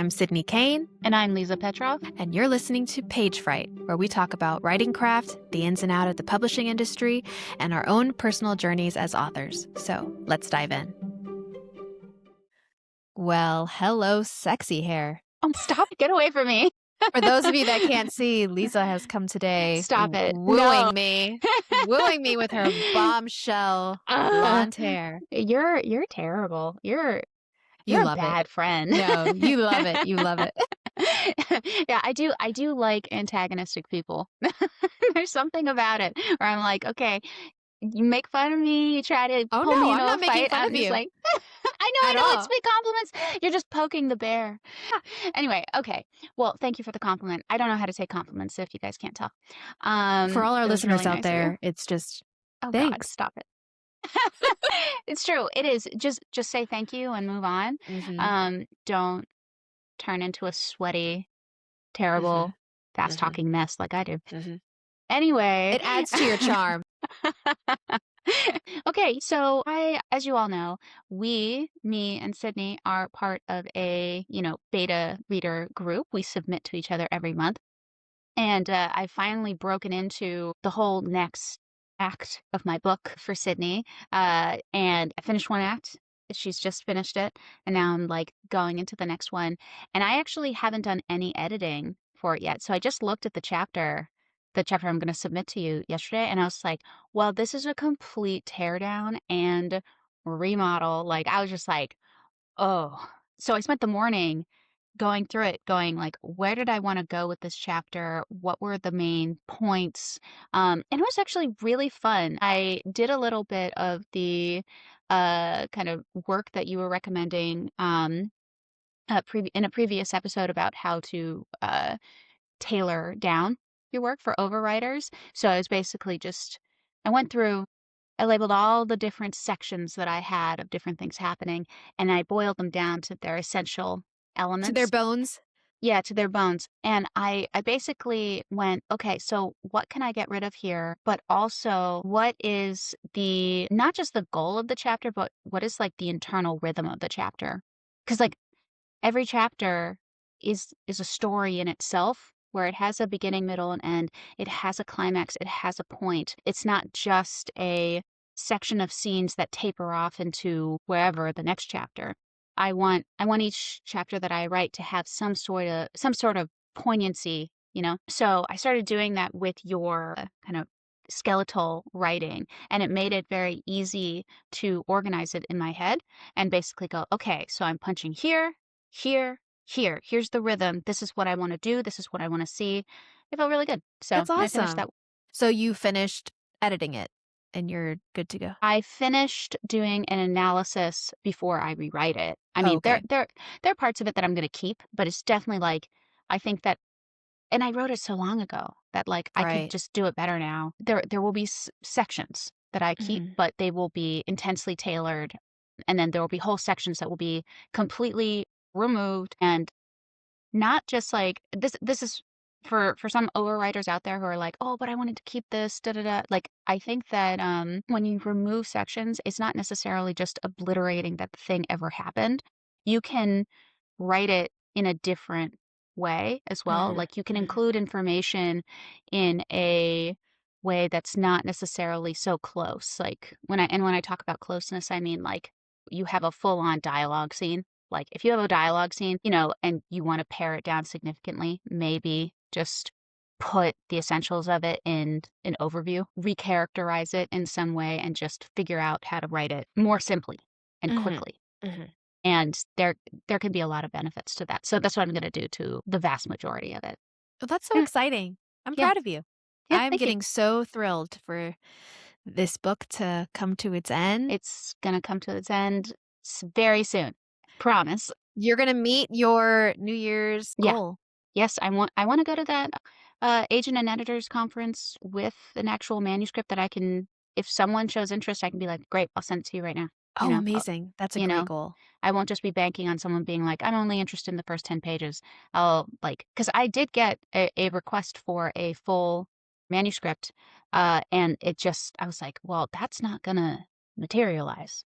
I'm Sydney Kane. And I'm Liza Petrov. And you're listening to Page Fright, where we talk about writing craft, the ins and outs of the publishing industry, and our own personal journeys as authors. So let's dive in. Well, hello, sexy hair. Oh, stop. Get away from me. For those of you that can't see, Liza has come today Stop it. wooing me with her bombshell blonde hair. You're terrible. You're You a love bad it. friend. No, you love it. You love it. Yeah, I do like antagonistic people. There's something about it where I'm like, okay, you make fun of me, you try to Oh pull no, me I'm into a not making fight. fun I'm of just you. like, I At know, it's all. big compliments. You're just poking the bear. Anyway, okay. Well, thank you for the compliment. I don't know how to take compliments if you guys can't tell. For all our It was listeners really out nice of you. there, it's just Oh God, thanks. stop it. It's true. It is. Just say thank you and move on. Mm-hmm. Don't turn into a sweaty, terrible, fast-talking mess like I do. Mm-hmm. Anyway. It adds to your charm. Okay, so as you all know, me and Sydney are part of a, beta reader group. We submit to each other every month. And I've finally broken into the whole next act of my book for Sydney. And I finished one act. She's just finished it. And now I'm like going into the next one. And I actually haven't done any editing for it yet. So I just looked at the chapter I'm going to submit to you yesterday. And I was like, well, this is a complete teardown and remodel. Like, I was just like, oh. So I spent the morning going through it, going like, where did I want to go with this chapter? What were the main points? And it was actually really fun. I did a little bit of the kind of work that you were recommending in a previous episode about how to tailor down your work for overwriters. So I was basically I went through, I labeled all the different sections that I had of different things happening, and I boiled them down to their essential elements. To their bones? Yeah, to their bones. And I basically went, okay, so what can I get rid of here? But also, what is not just the goal of the chapter, but what is like the internal rhythm of the chapter? Because like every chapter is a story in itself, where it has a beginning, middle, and end. It has a climax. It has a point. It's not just a section of scenes that taper off into wherever the next chapter. I want each chapter that I write to have some sort of poignancy, So I started doing that with your kind of skeletal writing, and it made it very easy to organize it in my head and basically go, okay, so I'm punching here, here, here. Here's the rhythm. This is what I want to do. This is what I want to see. It felt really good. So That's I finished awesome. that. So you finished editing it and you're good to go. I finished doing an analysis before I rewrite it. I mean, okay. there are parts of it that I'm going to keep, but it's definitely like, I think that, and I wrote it so long ago that like I could Right. just do it better now. There will be sections that I keep, but they will be intensely tailored, and then there will be whole sections that will be completely removed, and not just like this is for some overwriters out there who are like, oh, but I wanted to keep this, da da da. Like, I think that when you remove sections, it's not necessarily just obliterating that the thing ever happened. You can write it in a different way as well. Like, you can include information in a way that's not necessarily so close. Like, when I talk about closeness, I mean like you have a full-on dialogue scene. Like, if you have a dialogue scene, and you want to pare it down significantly, maybe just put the essentials of it in an overview, recharacterize it in some way, and just figure out how to write it more simply and quickly. And there can be a lot of benefits to that. So that's what I'm going to do to the vast majority of it. Well, that's so exciting. I'm proud of you. Yeah, I'm thank you. getting so thrilled for this book to come to its end. It's going to come to its end very soon. Promise. You're going to meet your New Year's goal. Yes, I want to go to that agent and editors conference with an actual manuscript that I can, if someone shows interest, I can be like, great, I'll send it to you right now. Oh, amazing. That's a great goal. I won't just be banking on someone being like, I'm only interested in the first 10 pages. I'll because I did get a request for a full manuscript, and I was like, well, that's not gonna materialize.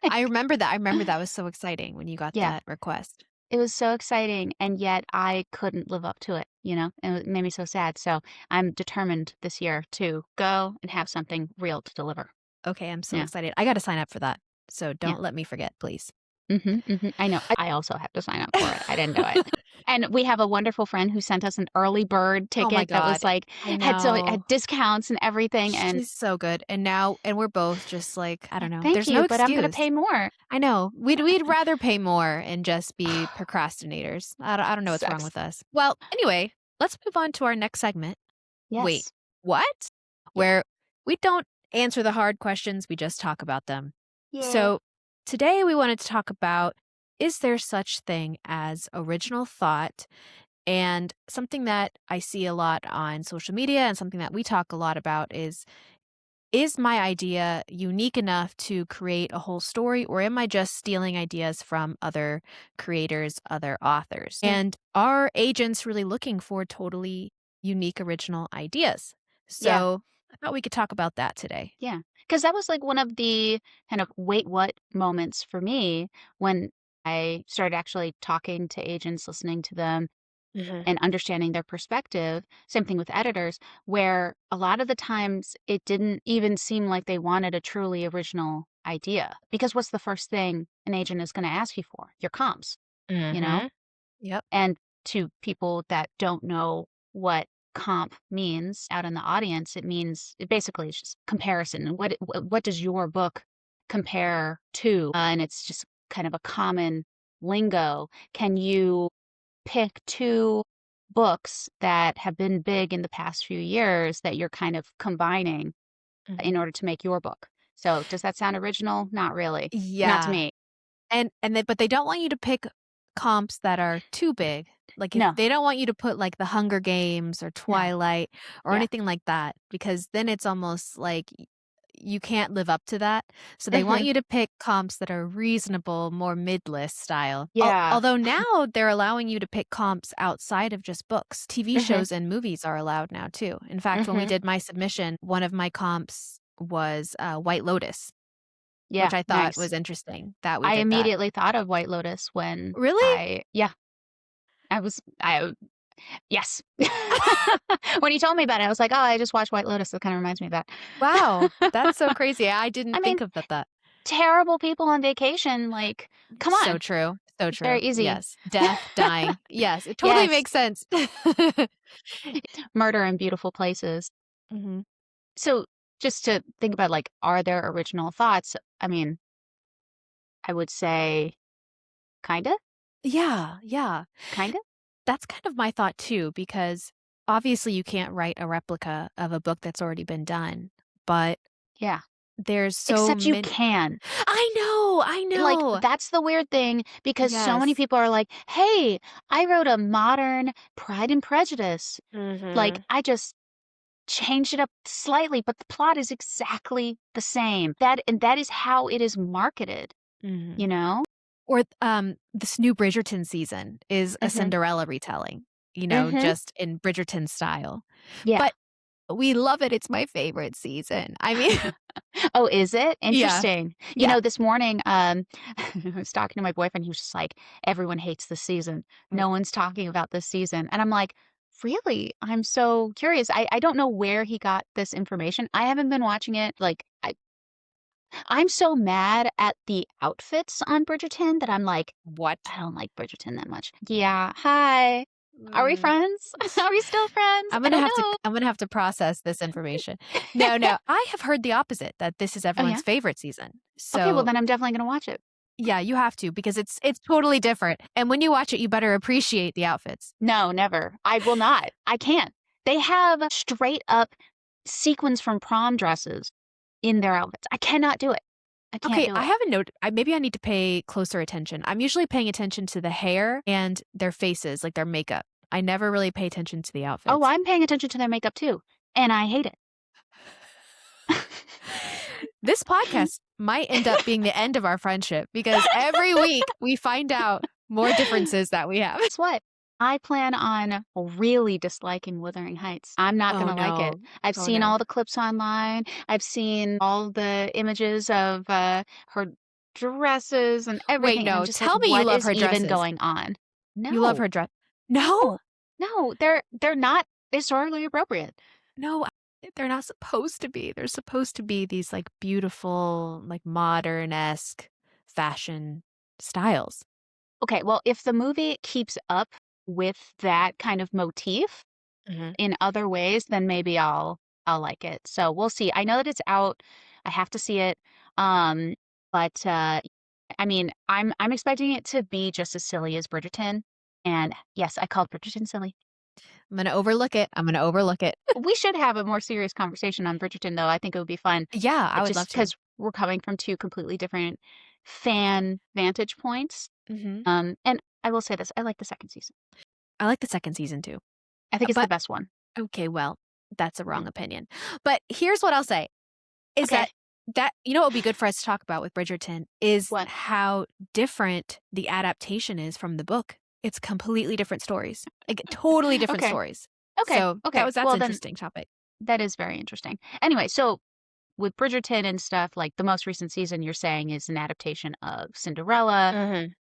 I remember that. I remember that was so exciting when you got that request. It was so exciting, and yet I couldn't live up to it, and it made me so sad. So I'm determined this year to go and have something real to deliver. Okay, I'm so Yeah, excited. I gotta sign up for that. So yeah. don't let me forget, please. I know. I also have to sign up for it. I didn't do it. And we have a wonderful friend who sent us an early bird Oh my ticket that was God. like I had know. discounts and everything. And She's so good. And we're both just like, I don't know. thank There's no you, but I'm gonna excuse. pay more. I know. We'd rather pay more and just be procrastinators. I don't know what's wrong Sucks. with us. Well, anyway, let's move on to our next segment. Wait, Yes. what? Yeah. Where we don't answer the hard questions, we just talk about them. Yeah. So, today we wanted to talk about, is there such thing as original thought? And something that I see a lot on social media and something that we talk a lot about is my idea unique enough to create a whole story, or am I just stealing ideas from other creators, other authors? And are agents really looking for totally unique, original ideas? Yeah. So I thought we could talk about that today. Yeah. Because that was like one of the kind of wait, what moments for me when I started actually talking to agents, listening to them, Hmm. and understanding their perspective. Same thing with editors, where a lot of the times it didn't even seem like they wanted a truly original idea. Because what's the first thing an agent is going to ask you for? Your comps, you know? Hmm. Yep. And to people that don't know what comp means out in the audience, it basically it's just comparison. What does your book compare to? And it's just kind of a common lingo. Can you pick two books that have been big in the past few years that you're kind of combining Hmm. in order to make your book? So does that sound original? Not really. Not to Yeah. me. But they don't want you to pick comps that are too big. Like, if No. they don't want you to put, like, The Hunger Games or No. Twilight or Yeah. anything like that, because then it's almost like you can't live up to that. So they want Hmm. you to pick comps that are reasonable, more mid-list style. Yeah. Although now they're allowing you to pick comps outside of just books. TV Hmm. shows and movies are allowed now too. In fact, when we Hmm. did my submission, one of my comps was, White Lotus, Yeah. which I thought Nice. was interesting that we I did that. immediately thought of White Lotus when Really? yeah, yes. When you told me about it, I was like, oh, I just watched White Lotus. That kind of reminds me of that. Wow, that's so crazy. I I didn't mean, think of that. terrible people on vacation. Like, come So on. true, so It's very true. easy. Yes, death, dying. Yes, it totally Yes. makes sense. Murder in beautiful places. Mhm. So just to think about, like, are there original thoughts? I mean, I would say kinda, Yeah, yeah. kinda. That's kind of my thought too, because obviously you can't write a replica of a book that's already been done, but Yeah. there's so Except you many. can. I Like, know. that's the weird thing because so many Yes. people are like, "Hey, I wrote a modern Pride and Prejudice." Like, Mhm. I just changed it up slightly, but the plot is exactly the same. That is how it is marketed, Mhm. you know? Or, this new Bridgerton season is a Mhm. Cinderella retelling, Mhm. just in Bridgerton style. Yeah. But we love it, it's my favorite season. I mean Oh, is it? yeah, Interesting. yeah. This morning, I was talking to my boyfriend, he was just like, "Everyone hates this season. Mm. No one's talking about this season." And I'm like, "Really? I'm so curious." I don't know where he got this information. I haven't been watching it. Like, I'm so mad at the outfits on Bridgerton that I'm like, What? I don't like Bridgerton that much. Yeah. Hi. Are we Mm. friends? Are we still friends? I don't know. I'm gonna have to process this information. No, no, I have heard the opposite, that this is Oh, yeah? everyone's favorite season. Okay, well, So, then I'm definitely gonna watch it. yeah, you have to because it's totally different, and when you watch it, you better appreciate the outfits. No, never. I will not. I can't. They have straight up sequins from prom dresses in their outfits. I cannot do it. I can't Okay, do I it. haven't noted. Maybe I need to pay closer attention. I'm usually paying attention to the hair and their faces, like their makeup. I never really pay attention to the Oh, outfits. I'm paying attention to their makeup too, and I hate it. This podcast might end up being the end of our friendship because every week we find out more differences that we have. Guess what? I plan on really disliking Wuthering Heights. I'm not Oh gonna like it. no. I've Oh seen no. all the clips online. I've seen all the images of her dresses and Wait, everything, and I'm no. just like, Tell me you what love is her even dresses. going on? You love No, her dress. No? no, no, they're not historically appropriate. No, they're not supposed to be. They're supposed to be these, like, beautiful, like, modern-esque fashion styles. Okay, well, if the movie keeps up with that kind of motif Mhm. in other ways, then maybe I'll like it. So we'll see. I know that it's out. I have to see it. Um, but I mean, I'm expecting it to be just as silly as Bridgerton. And yes, I called Bridgerton silly. I'm gonna overlook it. I'm gonna overlook it. We should have a more serious conversation on Bridgerton, though. I think it would be fun. Yeah, I It would just love to. because we're coming from two completely different fan vantage points. Mhm. And I will say this: I like the second season. I like the 2nd season too. I think it's the But best one. okay, well, that's a Mhm. wrong opinion. But here's what I'll say, is Okay. that you know what would be good for us to talk about with Bridgerton is What? how different the adaptation is from the book. It's completely different stories, like, totally different Okay. stories. Okay. So, Okay. that's Well, then interesting topic. that is very interesting. Anyway, so with Bridgerton and stuff, like the most recent season you're saying is an adaptation of Cinderella. Mhm.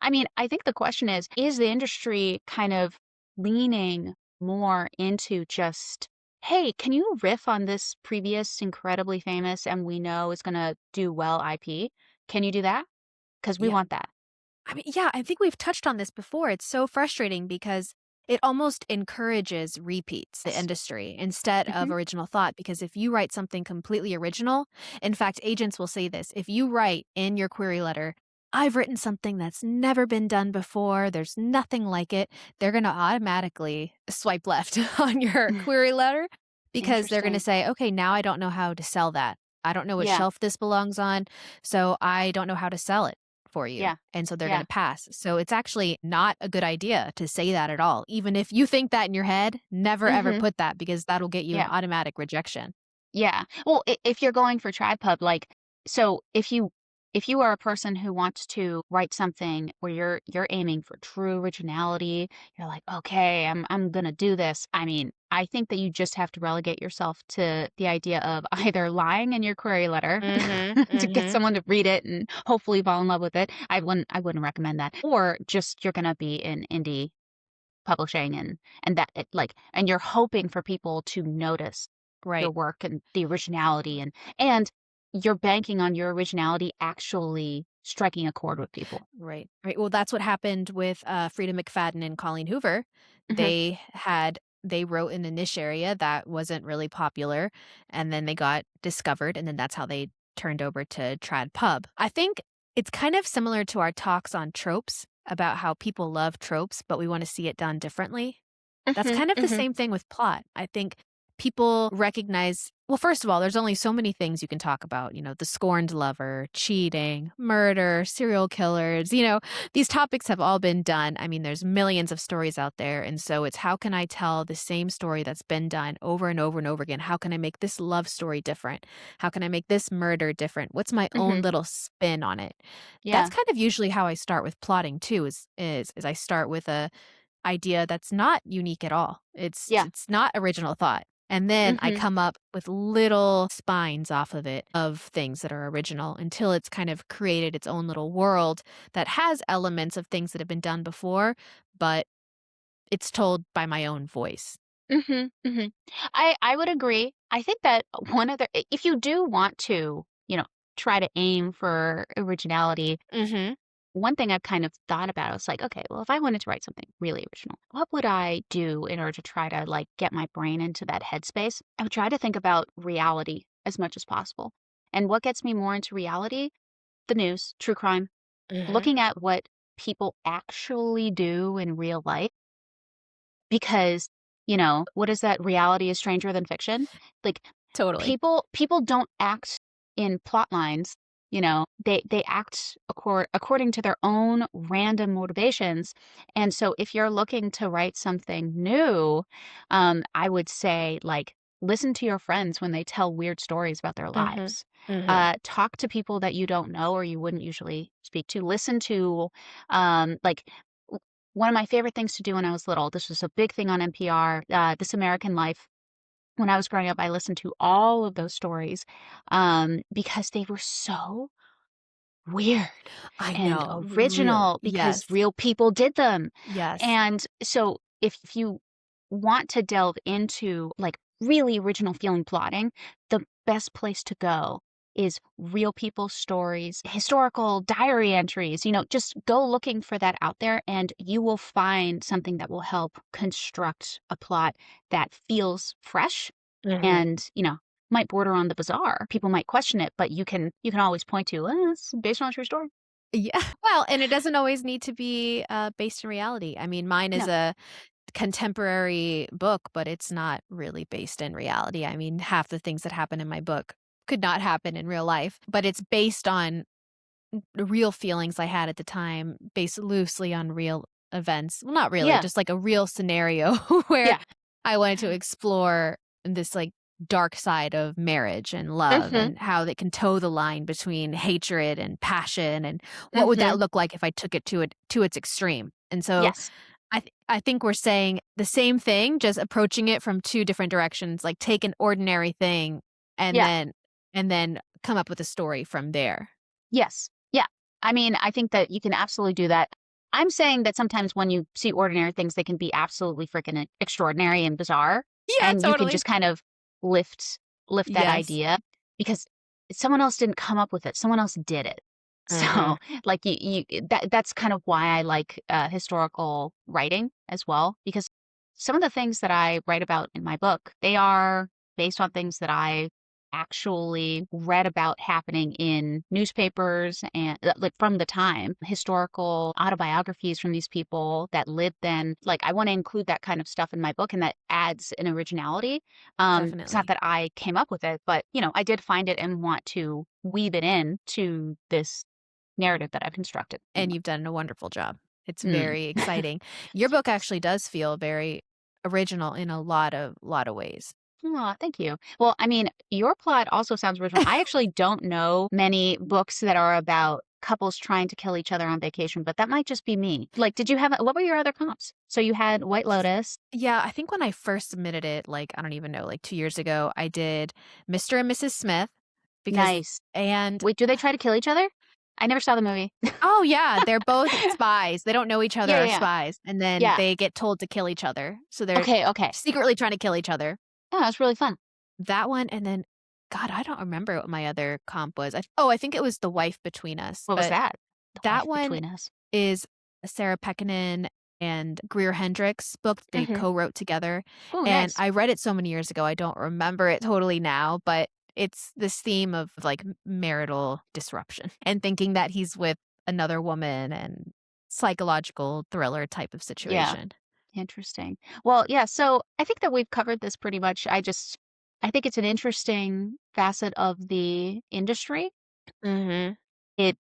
I mean, I think the question is the industry kind of leaning more into just, hey, can you riff on this previous incredibly famous and we know is going to do well IP? Can you do that? Because we Yeah. want that. I mean, yeah, I think we've touched on this before. It's so frustrating because it almost encourages repeats, the Yes. industry, instead of Hmm. original thought. Because if you write something completely original, in fact, agents will say this, if you write in your query letter, I've written something that's never been done before, there's nothing like it, they're going to automatically swipe left on your query letter because they're going to Interesting. say, okay, now I don't know how to sell that. I don't know what Yeah. shelf this belongs on, so I don't know how to sell it for you. Yeah. And so they're Yeah. gonna pass. So it's actually not a good idea to say that at all. Even if you think that in your head, never ever Hmm. put that because that'll get you an Yeah. automatic rejection. Yeah. Well, if you're going for trad like, so if you are a person who wants to write something where you're aiming for true originality, you're like, okay, I'm gonna do this. I mean, I think that you just have to relegate yourself to the idea of either lying in your query letter Mhm, to get mhm. someone to read it and hopefully fall in love with it. I wouldn't recommend that. Or just you're gonna be in indie publishing and that it, like and you're hoping for people to notice your Right, work and the originality and you're banking on your originality actually striking a chord with people. right, right. Well, that's what happened with, Frida McFadden and Colleen Hoover. Mhm, They wrote in a niche area that wasn't really popular, and then they got discovered, and then that's how they turned over to trad pub. I think it's kind of similar to our talks on tropes, about how people love tropes, but we wanna see it done differently. That's mhm, kind of the mhm, same thing with plot. I think people recognize well, first of all, there's only so many things you can talk about, the scorned lover, cheating, murder, serial killers, these topics have all been done. I mean, there's millions of stories out there, and so it's how can I tell the same story that's been done over and over and over again? How can I make this love story different? How can I make this murder different? What's my own mhm. little spin on it? That's Yeah. kind of usually how I start with plotting too, is I start with a idea that's not unique at all. It's Yeah. it's not original thought. And then I Mhm, come up with little spines off of it of things that are original until it's kind of created its own little world that has elements of things that have been done before, but it's told by my own voice. mhm, mhm. I would agree. I think that one other if you do want to, try to aim for originality. Mhm. One thing I've kind of thought about, I was like, okay, well, if I wanted to write something really original, what would I do in order to try to like get my brain into that headspace? I would try to think about reality as much as possible. And what gets me more into reality? The news, true crime, Mhm. looking at what people actually do in real life because, what is that? Reality is stranger than fiction. Like Totally. people don't act in plot lines, they act according to their own random motivations. And so if you're looking to write something new, I would say like listen to your friends when they tell weird stories about their Mhm. lives. Mhm. Talk to people that you don't know or you wouldn't usually speak to. Listen to like one of my favorite things to do when I was little, this was a big thing on NPR, This American Life. When I was growing up, I listened to all of those stories because they were so weird I and know, really. original because Yes. real people did them. Yes. And so if you want to delve into like really original feeling plotting, the best place to go is real people stories, historical diary entries. Just go looking for that out there and you will find something that will help construct a plot that feels fresh Mhm. and, might border on the bizarre. People might question it, but you can always point to, it's based on a true story. Yeah. Well, and it doesn't always need to be, based in reality. I mean, mine is No. a contemporary book, but it's not really based in reality. I mean, half the things that happen in my book could not happen in real life, but it's based on the real feelings I had at the time, based loosely on real events. Well, not really, Yeah. just like a real scenario where Yeah. I wanted to explore this like dark side of marriage and love Mhm. and how they can toe the line between hatred and passion and what would that Mhm. look like if I took it to its extreme. And so Yes. I think we're saying the same thing, just approaching it from 2 different directions, like take an ordinary thing and Yeah. then come up with a story from there. Yes. Yeah. I mean, I think that you can absolutely do that. I'm saying that sometimes when you see ordinary things, they can be absolutely freaking extraordinary and bizarre, Yeah, and you can totally. just kind of lift that Yes. idea because someone else didn't come up with it. Someone else did it. So, Mhm. like that's kind of why I like historical writing as well because some of the things that I write about in my book, they are based on things that I actually read about happening in newspapers and like from the time, historical autobiographies from these people that lived then. Like I want to include that kind of stuff in my book and that adds an originality. It's not Definitely. that I came up with it, but I did find it and want to weave it in to this narrative that I've constructed. And you've done a wonderful job. It's Mm. very exciting. Your book actually does feel very original in a lot of ways. Aw, thank you. Well, I mean, your plot also sounds original. I actually don't know many books that are about couples trying to kill each other on vacation, but that might just be me. Like, did you have what were your other comps? So you had White Lotus. Yeah, I think when I first submitted it, like, I don't even know, like 2 years ago, I did Mr. and Mrs. Smith because Nice. and Wait, do they try to kill each other? I never saw the movie. oh, yeah, they're both spies. They don't know each other Yeah, are yeah, yeah. spies, and then Yeah. they get told to kill each other. So they're Okay, okay. secretly trying to kill each other. Yeah, that's really fun. That one, and then God, I don't remember what my other comp was. I think it was The Wife Between Us, What was but that? The that Wife one Between Us. is a Sarah Pekkanen and Greer Hendricks book they Mhm. co-wrote together, Oh, and nice. I read it so many years ago, I don't remember it totally now, but it's this theme of, like, marital disruption and thinking that he's with another woman and psychological thriller type of Yeah. situation. Interesting. Well, yeah, so I think that we've covered this pretty much. I think it's an interesting facet of the industry. Mhm. It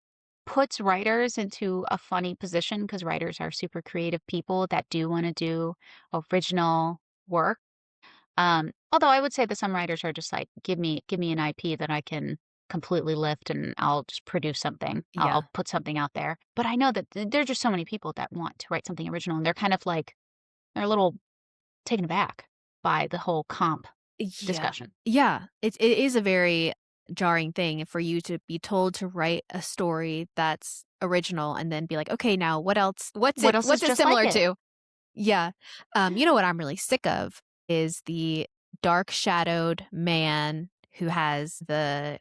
puts writers into a funny position because writers are super creative people that do want to do original work. Although I would say that some writers are just like, give me an IP that I can completely lift and I'll just produce something. I'll Yeah. put something out there. But I know that there are just so many people that want to write something original and they're kind of like they're a little taken aback by the whole comp Yeah. discussion. Yeah. It is a very jarring thing for you to be told to write a story that's original and then be like, "Okay, now what else? What else is What's it just like similar it? to?" Yeah. You know what I'm really sick of is the dark shadowed man who has the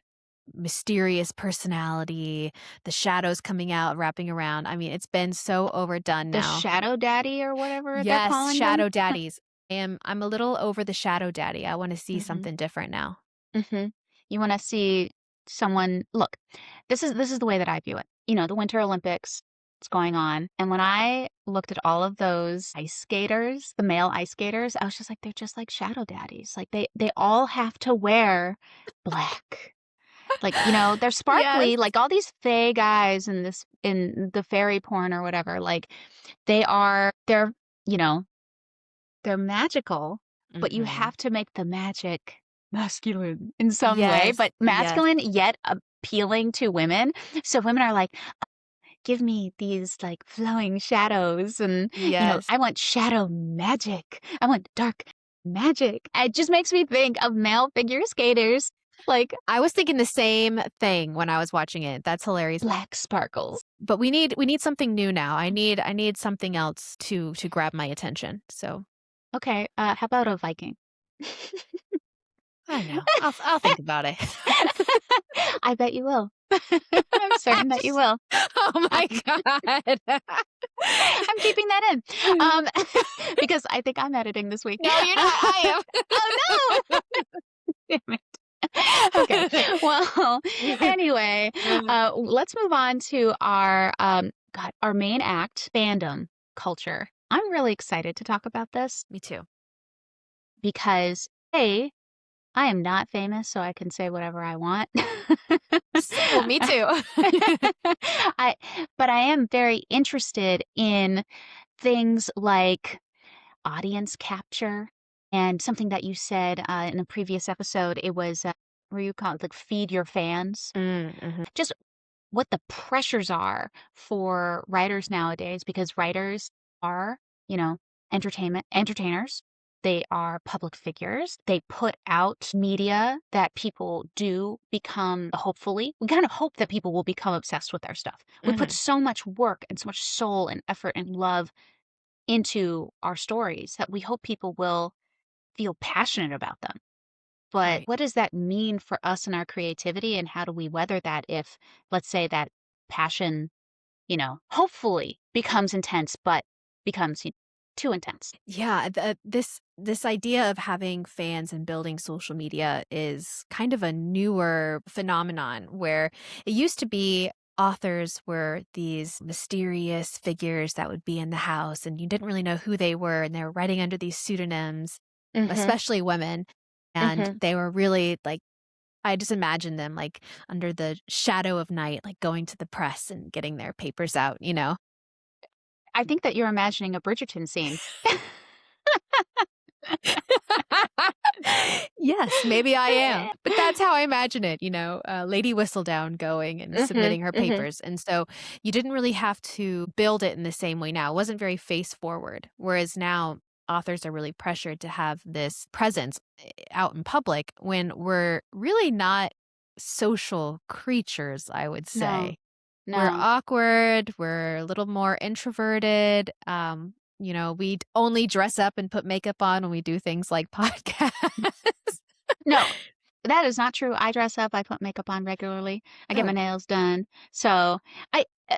mysterious personality, the shadows coming out, wrapping around. I mean, it's been so overdone The now. shadow daddy or whatever they're Yes, calling them? shadow daddies. I'm a little over the shadow daddy. I wanna see Mhm, something different now. mhm. You wanna see someone look, this is the way that I view it. The Winter Olympics is going on, and when I looked at all of those ice skaters, the male ice skaters, I was just like, "They're just like shadow daddies." Like, they all have to wear black. Like, they're Yes. sparkly, like all these fae guys in the fairy porn or whatever, like you know, they're magical, but you Mhm. have to make the magic masculine in some way, Yes, but yes, masculine yet appealing to women. So women are like, give me these like flowing shadows and yes. I want shadow magic. I want dark magic. It just makes me think of male figure skaters. Like I was thinking the same thing when I was watching it. That's hilarious. black sparkles. But we need something new now. I need something else to grab my attention. So, Okay, how about a Viking? I don't know. I'll think about it. I bet you will. I'm certain that you will. Oh my god. I'm keeping that in, because I think I'm editing this week. No, you're not. I Oh, no! Damn it. Okay. Well, anyway, am. let's move on to our, God, our main act, fandom culture. I'm really excited to talk about this Me too. because, A, I am not famous, so I can say whatever I want. Well, me too. I but I am very interested in things like audience capture and something that you said, in a previous episode, it was, where you call it, like, feed your fans. Mhm. Just what the pressures are for writers nowadays because writers are, you know, entertainers. They are public figures. They put out media that people do become hopefully. We kind of hope that people will become obsessed with their stuff. We put Mhm. so much work and so much soul and effort and love into our stories that we hope people will feel passionate about them. But Right. what does that mean for us and our creativity, and how do we weather that if, let's say, that passion, hopefully becomes intense, but becomes too intense? Yeah, this idea of having fans and building social media is kind of a newer phenomenon where it used to be authors were these mysterious figures that would be in the house and you didn't really know who they were and they were writing under these pseudonyms, Mhm, especially women, and mhm. they were really like I just imagine them like under the shadow of night like going to the press and getting their papers out, you know. I think that you're imagining a Bridgerton scene. Yes, maybe I am, but that's how I imagine it, you know, Lady Whistledown going and Mhm, submitting her mhm. papers, and so you didn't really have to build it in the same way now. It wasn't very face forward, whereas now authors are really pressured to have this presence out in public when we're really not social creatures, I would No, say. We're no. awkward, we're a little more introverted, we only dress up and put makeup on when we do things like podcasts. No, that is not true. I dress up, I put makeup on regularly, I get my Oh, nails done. So,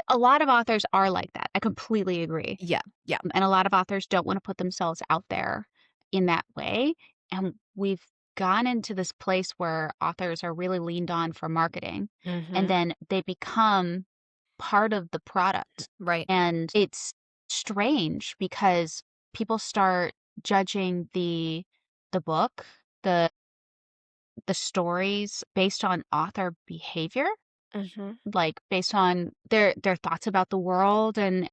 a lot of authors are like that. I completely agree. yeah, yeah. And a lot of authors don't wanna put themselves out there in that way, and we've gone into this place where authors are really leaned on for marketing, and Mhm. then they become part of the product, Right. and it's strange because people start judging the book, the the stories based on author behavior, Mhm. like, based on their thoughts about the world and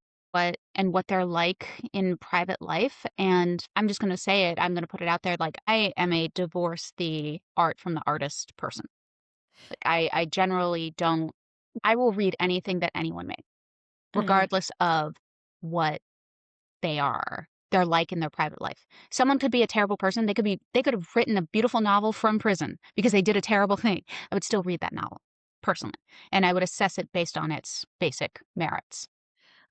what they're like in private life, and I'm just gonna say it, I'm gonna put it out there, like, I am a divorce the art from the artist person. Like, I generally don't I will read anything that anyone made, Mhm. regardless of what they're like in their private life. Someone could be a terrible person, they could have written a beautiful novel from prison because they did a terrible thing. I would still read that novel, personally, and I would assess it based on its basic merits.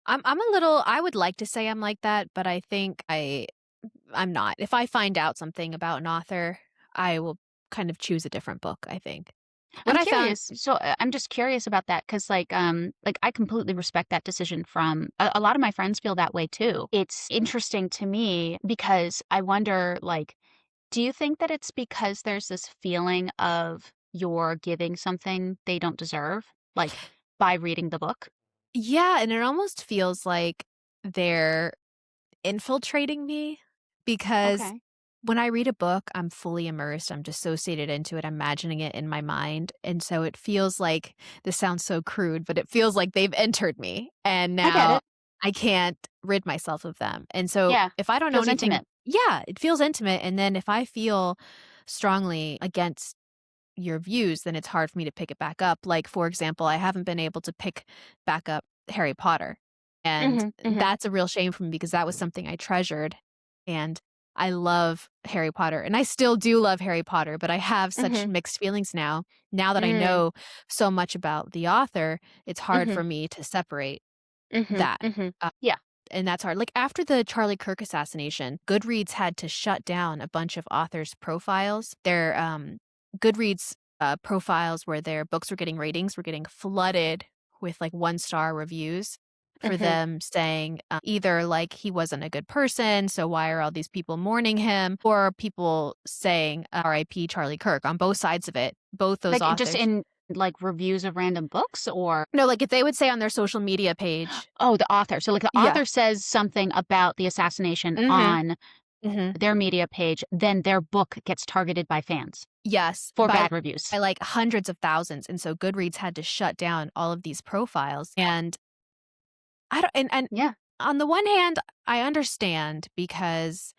I'm a little I would like to say I'm like that, but I think I'm not. If I find out something about an author, I will kind of choose a different book, I think. What I'm I found curious, so, I'm just curious about that because, I completely respect that decision from a lot of my friends feel that way too. It's interesting to me because I wonder, like, do you think that it's because there's this feeling of you're giving something they don't deserve, like, by reading the book? yeah, and it almost feels like they're infiltrating me because Okay. when I read a book, I'm fully immersed, I'm dissociated into it, I'm imagining it in my mind, and so it feels like this sounds so crude, but it feels like they've entered me, and I get now it. I can't rid myself of them, and so Yeah. if I don't know Feels anything intimate. yeah, it feels intimate, and then if I feel strongly against your views, then it's hard for me to pick it back up. Like, for example, I haven't been able to pick back up Harry Potter. And Mhm, mhm. that's a real shame for me because that was something I treasured. And I love Harry Potter, and I still do love Harry Potter, but I have such Mhm. mixed feelings now. Now that I Mm. know so much about the author, it's hard Mhm. for me to separate Mhm. that. Mhm. Uh, Yeah. and that's hard. Like after the Charlie Kirk assassination, Goodreads had to shut down a bunch of authors' profiles. Their Goodreads profiles where their books were getting ratings were getting flooded with like 1-star reviews for Mhm. them saying either like he wasn't a good person, so why are all these people mourning him, or people saying R.I.P. Charlie Kirk on both sides of it. Both those Like, just authors. in, like, reviews of random books or No, like if they would say on their social media page, oh, the author. So, like, the yeah. author says something about the assassination Mhm. on Mhm. their media page, then their book gets targeted by fans Yes, for bad reviews. by, like, hundreds of thousands, and so Goodreads had to shut down all of these profiles, and I don't and Yeah. on the one hand, I understand because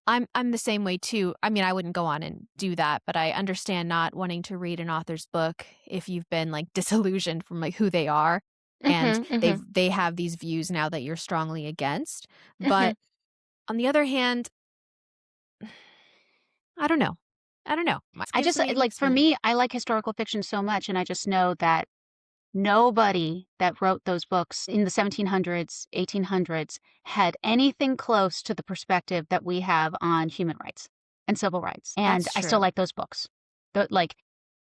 I'm the same way too. I mean, I wouldn't go on and do that, but I understand not wanting to read an author's book if you've been, like, disillusioned from, like, who they are, and Mhm. Mhm. they have these views now that you're strongly against, Mhm. but on the other hand, I don't know. I don't know. It I gives just, me like, mixed for feelings. me, I like historical fiction so much, and I just know that nobody that wrote those books in the 1700s, 1800s had anything close to the perspective that we have on human rights and civil rights. And That's I still true. like those books. Like,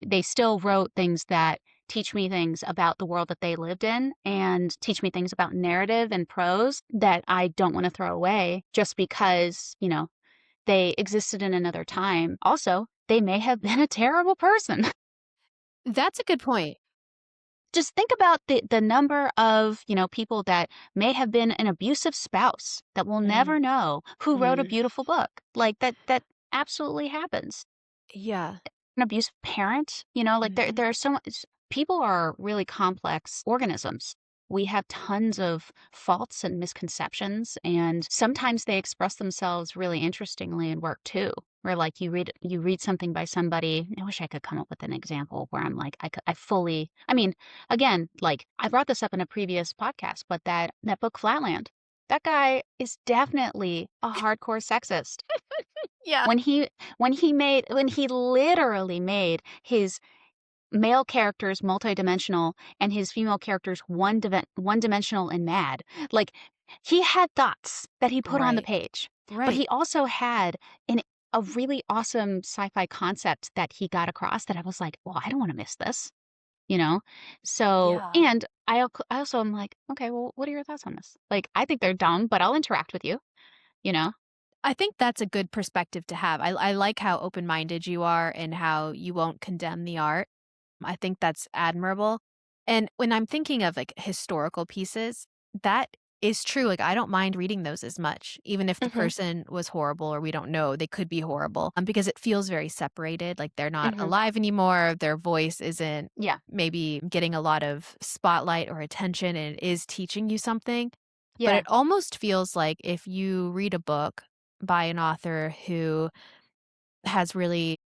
they still wrote things that teach me things about the world that they lived in and teach me things about narrative and prose that I don't want to throw away just because, they existed in another time. Also, they may have been a terrible person. That's a good point. Just think about the number of, people that may have been an abusive spouse that we'll Mm, never know who wrote a mm, beautiful book. Like, that absolutely happens. yeah. An abusive parent, like, Mhm. there are so much people are really complex organisms. We have tons of faults and misconceptions, and sometimes they express themselves really interestingly in work too. Where, like, you read something by somebody. I wish I could come up with an example where I'm like, I fully. I mean, again, like, I brought this up in a previous podcast, but that book Flatland, that guy is definitely a hardcore sexist. Yeah. When he literally made his male characters multidimensional and his female characters one-dimensional and mad, like, he had thoughts that he put on the Right. page, but Right. he also had an a really awesome sci-fi concept that he got across that I was like, "Well, I don't wanna miss this," you know? So Yeah. and I also am like, "Okay, well, what are your thoughts on this?" Like, I think they're dumb, but I'll interact with you, you know? I think that's a good perspective to have. I like how open-minded you are and how you won't condemn the art. I think that's admirable. And when I'm thinking of, like, historical pieces, that is true, like, I don't mind reading those as much, even if the Mhm, person was horrible or we don't know, they could be horrible, because it feels very separated, like, they're not mhm. alive anymore, their voice isn't Yeah, maybe getting a lot of spotlight or attention, and it is teaching you something. But yeah. it almost feels like if you read a book by an author who has really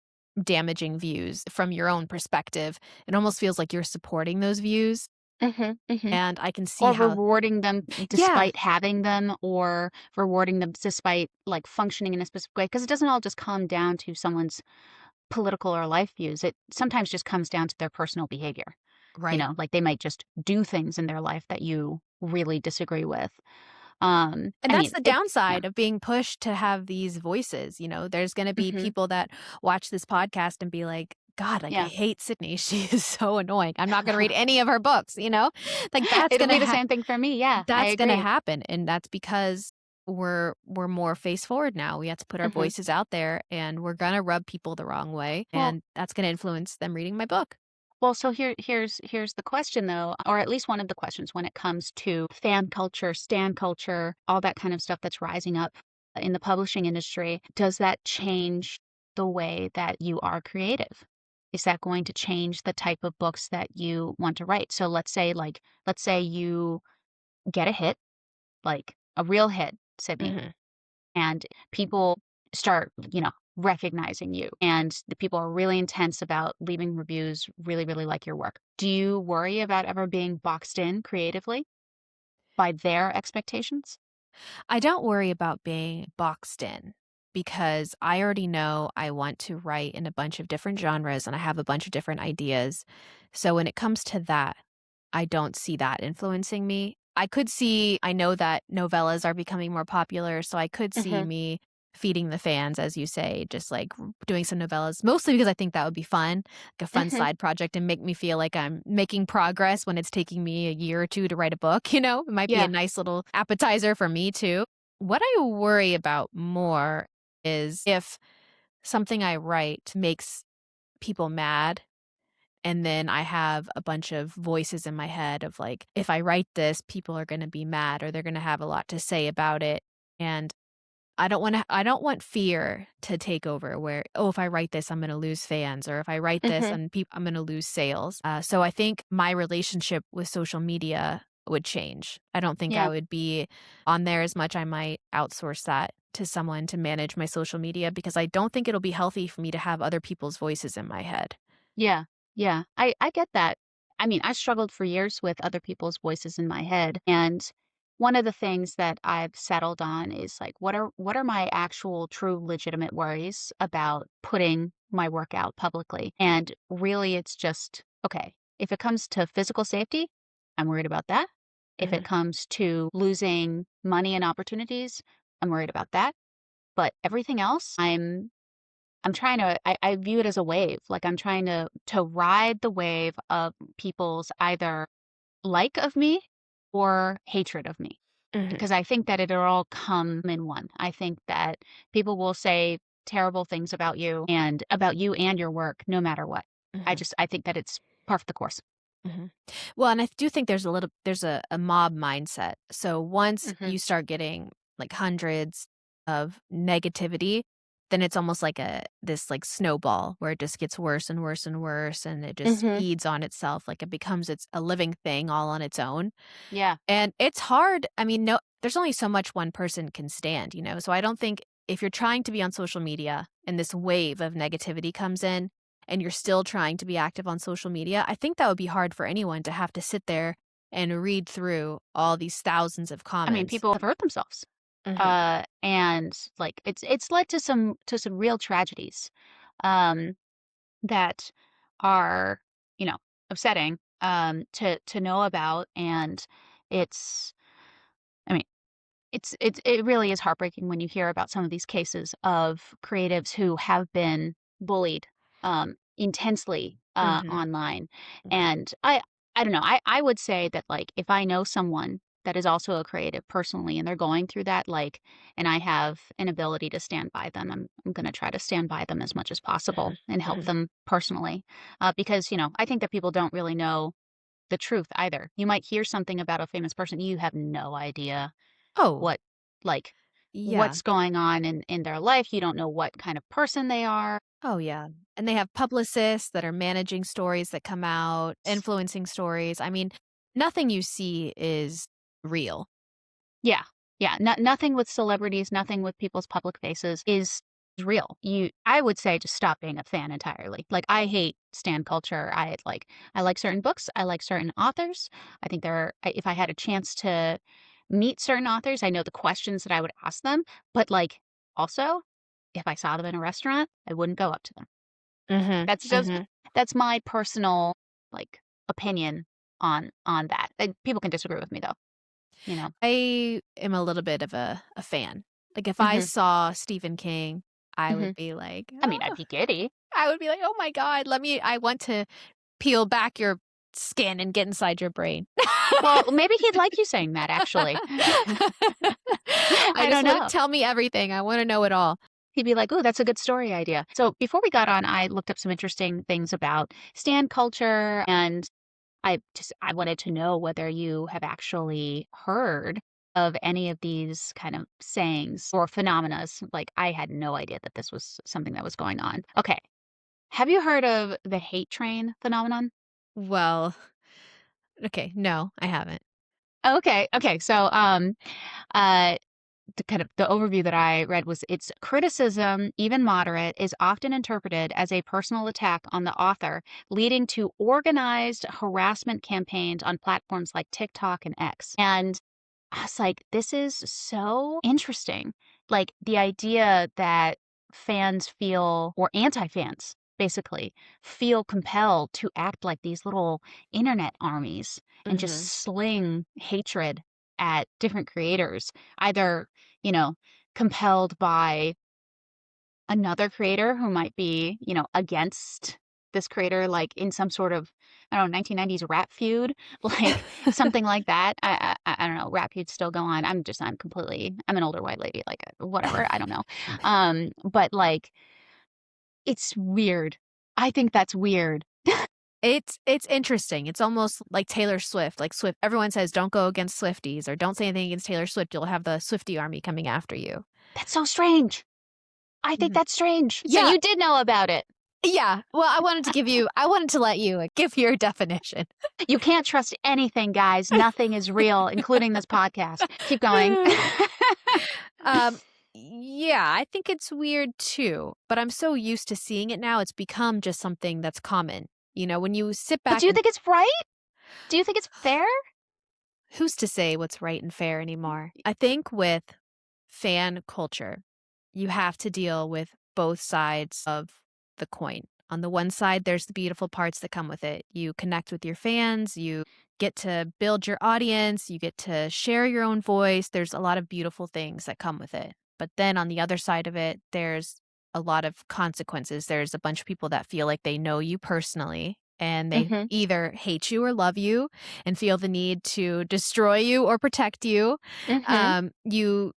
damaging views from your own perspective, it almost feels like you're supporting those views, Mhm, mhm. and I can see Or how. rewarding them Yeah, despite having them, or rewarding them despite, like, functioning in a specific way. Because it doesn't all just come down to someone's political or life views. It sometimes just comes down to their personal behavior, right. like, they might just do things in their life that you really disagree with. And I that's mean, the it yeah. downside of being pushed to have these voices, there's gonna be Mhm. people that watch this podcast and be like, "God, like, I Yeah. hate Sydney, she is so annoying, I'm not gonna read any of her books," you know? Like, It'll be the same thing for me, yeah, I that's gonna agree. happen, and that's because we're more face forward now. We have to put our Mhm. voices out there, and we're gonna rub people the wrong way, Well and that's gonna influence them reading my book. Well, so here's the question though, or at least one of the questions when it comes to fan culture, stan culture, all that kind of stuff that's rising up in the publishing industry. Does that change the way that you are creative? Is that going to change the type of books that you want to write? So let's say you get a hit, like a real hit, Sydney, Mhm. and people start, recognizing you, and the people are really intense about leaving reviews, really, really like your work. Do you worry about ever being boxed in creatively by their expectations? I don't worry about being boxed in. because I already know I want to write in a bunch of different genres and I have a bunch of different ideas. So when it comes to that, I don't see that influencing me. I know that novellas are becoming more popular, so I could see Mhm. me feeding the fans, as you say, just like doing some novellas, mostly because I think that would be fun, like a fun Mhm. side project and make me feel like I'm making progress when it's taking me a year or two to write a book, It might be a Yeah. nice little appetizer for me too. What I worry about more is if something I write makes people mad and then I have a bunch of voices in my head of like, if I write this, people are going to be mad or they're going to have a lot to say about it. And I don't want fear to take over where, oh, if I write this, I'm going to lose fans, or if I write this Mhm. and I'm going to lose sales. So I think my relationship with social media would change. I don't think I Yeah. would be on there as much. I might outsource that to someone to manage my social media because I don't think it'll be healthy for me to have other people's voices in my head. Yeah. Yeah. I get that. I mean, I struggled for years with other people's voices in my head, and one of the things that I've settled on is like what are my actual true legitimate worries about putting my work out publicly? And really it's just okay, if it comes to physical safety, I'm worried about that. If it Mhm, comes to losing money and opportunities, I'm worried about that. But everything else, I'm trying to I view it as a wave, like, I'm trying to ride the wave of people's either like of me or hatred of me, mhm, because I think that it'll all come in one. I think that people will say terrible things about you and your work no matter what. mhm. I think that it's par for the course. Mhm. Well, and I do think there's a mob mindset. So once Mhm. you start getting like hundreds of negativity, then it's almost like a this like snowball where it just gets worse and worse and worse and it just Mhm. feeds on itself like it becomes it's a living thing all on its own. Yeah. And it's hard. I mean, no, there's only so much one person can stand, So I don't think if you're trying to be on social media and this wave of negativity comes in and you're still trying to be active on social media, I think that would be hard for anyone to have to sit there and read through all these thousands of I mean, comments. people have hurt themselves. Mhm. And, like, it's led to some real tragedies. Um that are, you know, upsetting, to know about, and it's I mean, it really is heartbreaking when you hear about some of these cases of creatives who have been bullied, intensely, Mhm. online, Mhm. and I don't know, I would say that, like, if I know someone that is also a creative personally and they're going through that, like, and I have an ability to stand by them, I'm gonna try to stand by them as much as Mhm. possible and help Mhm. them personally, because, I think that people don't really know the truth either. You might hear something about a famous person, you have no idea Oh, what like, yeah. what's going on in their life, you don't know what kind of person they are. Oh, yeah. And they have publicists that are managing stories that come out, influencing stories. I mean, nothing you see is real. Yeah, yeah, nothing with celebrities, nothing with people's public faces is real. I would say just stop being a fan entirely. Like, I hate stan culture. I like certain books, I like certain authors. I think if I had a chance to meet certain authors, I know the questions that I would ask them, but, like, also, if I saw them in a restaurant, I wouldn't go up to them. Mhm. That's just Mhm. that's my personal, like, opinion on that. And people can disagree with me though, you know? I am a little bit of a fan. Like, if I Mhm, saw Stephen King, I would mhm. be like, I mean, I'd "Oh." be giddy. I would be like, "Oh my god, I want to peel back your skin and get inside your brain." Well, maybe he'd like you saying that actually. I I just don't wanna know. tell me everything. I wanna know it all. He'd be like, "Ooh, that's a good story idea." So before we got on, I looked up some interesting things about stan culture, and I wanted to know whether you have actually heard of any of these kind of sayings or phenomenas. Like, I had no idea that this was something that was going on. Okay. Have you heard of the hate train phenomenon? Well, okay, no, I haven't. Okay. Okay. So, uh, the overview that I read was its criticism, even moderate, is often interpreted as a personal attack on the author, leading to organized harassment campaigns on platforms like TikTok and X. And I was like, this is so interesting like, the idea that fans feel or anti-fans, basically, feel compelled to act like these little internet armies and just Mhm. sling hatred at different creators, either, you know, compelled by another creator who might be, against this creator, like in some sort of, I don't know, 1990s rap feud, like something like that. I don't know. Rap feuds still go on. I'm an older white lady, like whatever. I don't know. But like, it's weird. I think that's weird. It's interesting. It's almost like Taylor Swift. Like Swift, everyone says, "Don't go against Swifties," or "Don't say anything against Taylor Swift. You'll have the Swiftie army coming after you." That's so strange. I think Mhm. that's strange. So Yeah, you did know about it. yeah. Well, I wanted to let you give your definition. You can't trust anything, guys. Nothing is real, including this podcast. Keep going. Um, yeah, I think it's weird too, but I'm so used to seeing it now, it's become just something that's common. When you sit But back do you and think it's right? Do you think it's fair? who's to say what's right and fair anymore? I think with fan culture, you have to deal with both sides of the coin. On the one side, there's the beautiful parts that come with it. You connect with your fans, you get to build your audience, you get to share your own voice. There's a lot of beautiful things that come with it. But then on the other side of it, there's a lot of consequences. There's a bunch of people that feel like they know you personally and they Mhm, either hate you or love you and feel the need to destroy you or protect you. mhm, You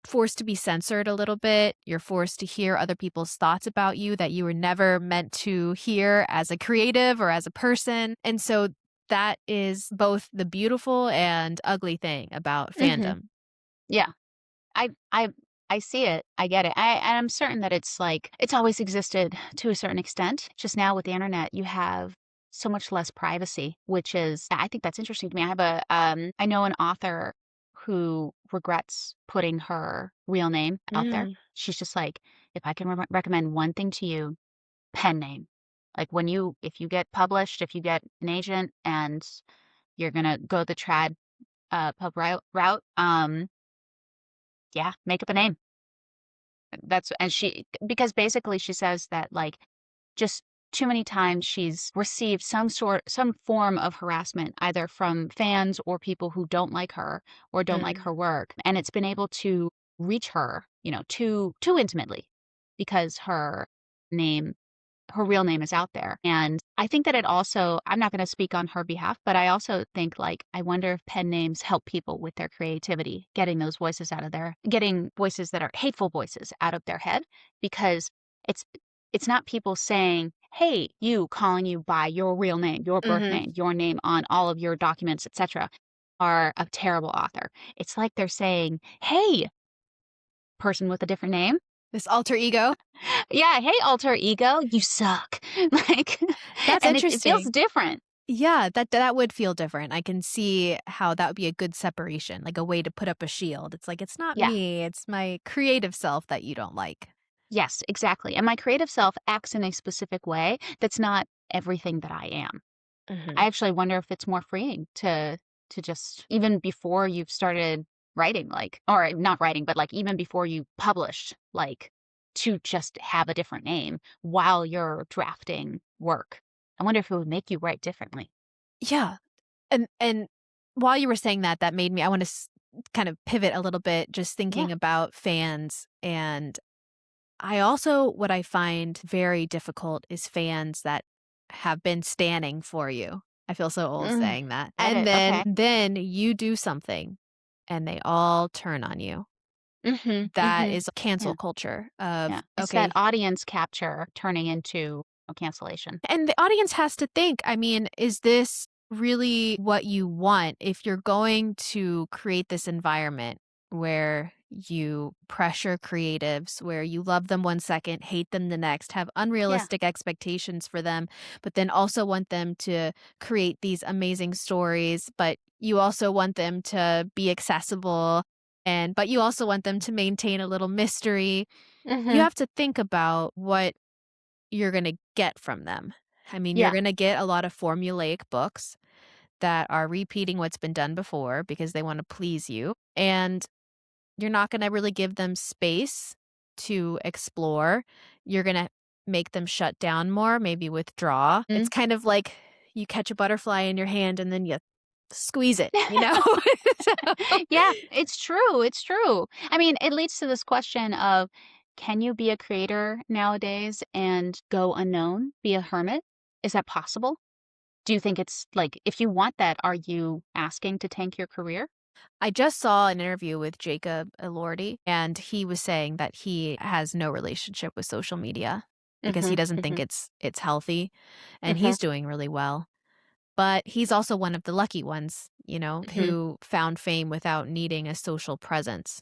forced to be censored a little bit. You're forced to hear other people's thoughts about you that you were never meant to hear as a creative or as a person. And so that is both the beautiful and ugly thing about mhm. fandom. Yeah. I I I see it. I get it. I'm certain that it's like it's always existed to a certain extent. Just now with the internet, you have so much less privacy, which is I think that's interesting to me. I know an author who regrets putting her real name out there. Mm, She's just like, if I can recommend one thing to you, pen name. Like if you get published, if you get an agent and you're gonna go the trad pub route, yeah, make up a name. That's and she because basically she says that, like, just too many times she's received some form of harassment, either from fans or people who don't like her or don't like mm, her work, and it's been able to reach her, too intimately because name her real name is out there. And I think that it also, I'm not going to speak on her behalf, but I also think like, I wonder if pen names help people with their creativity, getting voices that are hateful voices out of their head because it's, it's not people saying, hey, you calling you by your real name, your birth mhm. name, your name on all of your documents, etc., are a terrible author. It's like they're saying, hey, person with a different name. This alter ego. Yeah, "Hey, alter ego, you suck." Like, That's and it feels interesting. different. Yeah, that would feel different. I can see how that would be a good separation, like a way to put up a shield. It's like, it's not Yeah. me, it's my creative self that you don't like. Yes, exactly, and my creative self acts in a specific way that's not everything that I am. I Mhm. actually wonder if it's more freeing to just even before you've started writing, like or not writing, but, like, even before you published, like, to just have a different name while you're drafting work. I wonder if it would make you write differently. Yeah. And while you were saying that, that made me I wanna kind of pivot a little bit just Yeah. thinking about fans, and I also what I find very difficult is fans that have been standing for you. I feel so old Mm, saying that. get And it, then okay. then you do something and they all turn on you. Mhm, That mhm. is cancel Yeah. culture of, Yeah, it's that okay. audience capture turning into a cancellation. And the audience has to think, I mean, is this really what you want if you're going to create this environment where you pressure creatives, where you love them one second, hate them the next, have Yeah. unrealistic expectations for them, but then also want them to create these amazing stories, but you also want them to be accessible but you also want them to maintain a little mystery. You Mhm. have to think about what you're gonna get from them. I mean, you're Yeah. gonna get a lot of formulaic books that are repeating what's been done before because they wanna please you, and you're not gonna really give them space to explore. You're gonna make them shut down more, maybe withdraw. It's Mm. kind of like you catch a butterfly in your hand and then you squeeze it, you know? So Yeah, it's true, it's true. I mean, it leads to this question of, can you be a creator nowadays and go unknown, be a hermit? Is that possible? Do you think it's like, if you want that, are you asking to tank your career? I just saw an interview with Jacob Elordi, and he was saying that he has no relationship with social media because he Mhm, doesn't think mhm, it's healthy, and mhm, he's doing really well. But he's also one of the lucky ones, you know, mhm. who found fame without needing a social presence.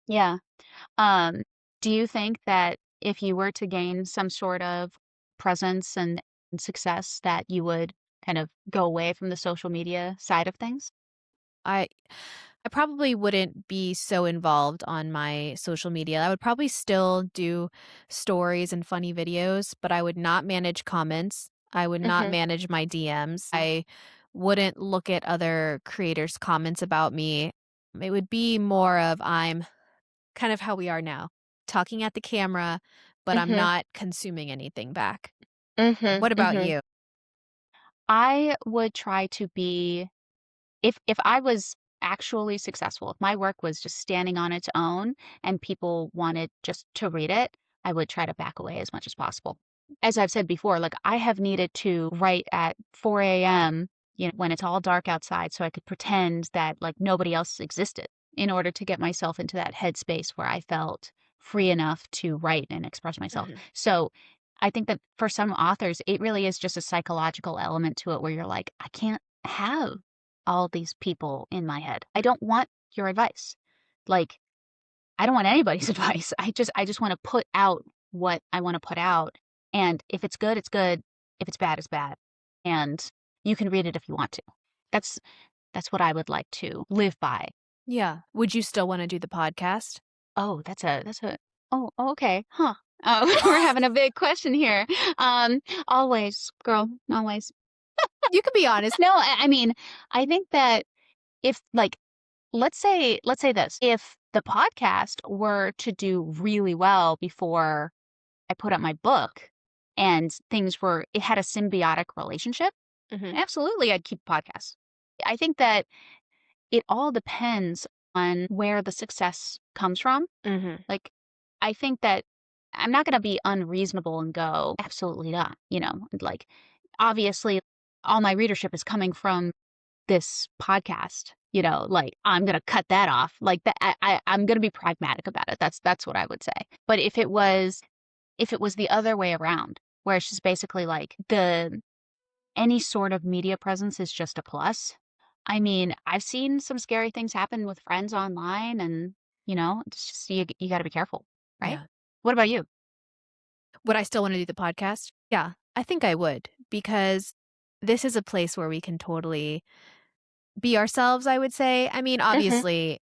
Yeah. Um, do you think that if you were to gain some sort of presence and success that you would kind of go away from the social media side of things? I I probably wouldn't be so involved on my social media. I would probably still do stories and funny videos, but I would not manage comments. I would not Mhm. manage my DMs. I wouldn't look at other creators' comments about me. It would be more of I'm kind of how we are now, talking at the camera, but I'm Mhm. not consuming anything back. Mhm. What about Mhm. you? I would try to be, if I was actually successful, if my work was just standing on its own and people wanted just to read it, I would try to back away as much as possible. As I've said before, like, I have needed to write at 4 AM, when it's all dark outside so I could pretend that, like, nobody else existed in order to get myself into that headspace where I felt free enough to write and express myself. Mhm. So, I think that for some authors, it really is just a psychological element to it where you're like, "I can't have all these people in my head. I don't want your advice." Like, I don't want anybody's advice. I just wanna put out what I wanna put out, and if it's good, it's good. If it's bad, it's bad, and you can read it if you want to. That's that's what I would like to live by. Yeah. Would you still wanna do the podcast? Oh, that's a okay, huh. Oh, we're having a big question here. Always, girl, always. You could be honest. No, I mean, I think that if, like, let's say this, if the podcast were to do really well before I put out my book and things were it had a symbiotic relationship, Mhm. absolutely, I'd keep podcasts. I think that it all depends on where the success comes from. Mhm. Like, I think that I'm not gonna be unreasonable and go, "Absolutely not," like, obviously, all my readership is coming from this podcast, like, I'm gonna cut that off. Like, that I'm gonna be pragmatic about it. That's what I would say. But if it was the other way around, where it's just basically like any sort of media presence is just a plus. I mean, I've seen some scary things happen with friends online and, it's just you gotta be careful, right? Yeah. What about you? Would I still wanna do the podcast? Yeah, I think I would because this is a place where we can totally be ourselves, I would say. I mean, Mhm. obviously,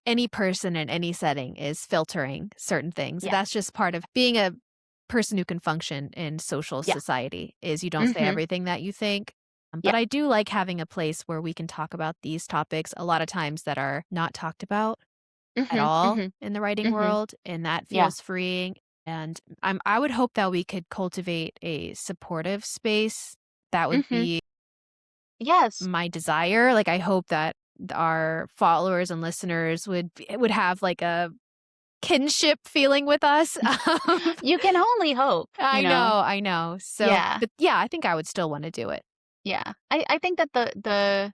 any person in any setting is filtering certain things. Yeah. That's just part of being a person who can function in social Yeah. society is you don't say Mhm. everything that you think. Yeah. But I do like having a place where we can talk about these topics a lot of times that are not talked about at Mhm. all Mhm. in the writing Mhm. world, and that Yeah. feels freeing, and I would hope that we could cultivate a supportive space. That would Mhm. be Yes. my desire. Like, I hope that our followers and listeners would have, like, a kinship feeling with us. You can only hope, you I know? know, I know. So Yeah. but, yeah, I think I would still wanna do it. Yeah. I think that the